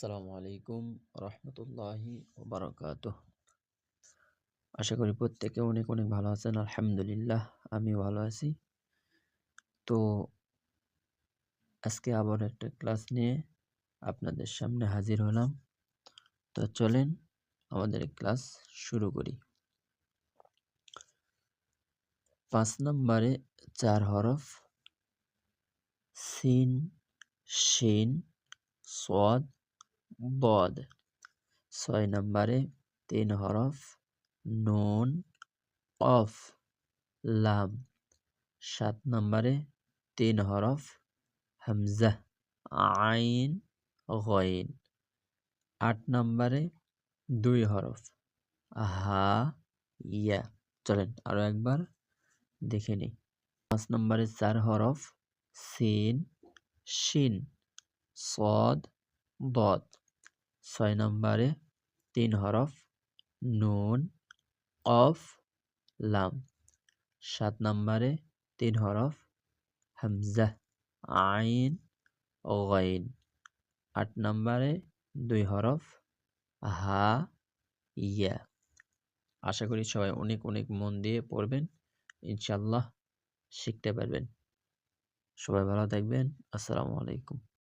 আসসালামু আলাইকুম রহমতুল্লাহি ওবারাকাতুহ। আশা করি প্রত্যেকে অনেক অনেক ভালো আছেন। আলহামদুলিল্লাহ, আমিও ভালো আছি। তো আজকে আবার একটা ক্লাস নিয়ে আপনাদের সামনে হাজির হলাম। তো চলেন আমাদের ক্লাস শুরু করি। 5 নম্বরে 4 হরফ সিন, শিন, সদ, বদ। 6 নম্বরে 3 হরফ নুন, কফ, লাম। 7 নম্বরে 3 হরফ হামজা, আইন, গইন। 8 নম্বরে 2 হরফ হা, ইয়া। চলেন আরো একবার দেখে নিই। 5 নম্বরে 4 হরফ সিন, শিন, সদ, বদ। 6 নম্বরে 3 হরফ নুন, কফ, লাম। 7 নম্বরে 3 হরফ হামজা, আইন, গইন। 8 নম্বরে 2 হরফ হা, ইয়া। আশা করি সবাই অনেক অনেক মন দিয়ে পড়বেন, ইনশাল্লাহ শিখতে পারবেন। সবাই ভালো থাকবেন। আসসালামু আলাইকুম।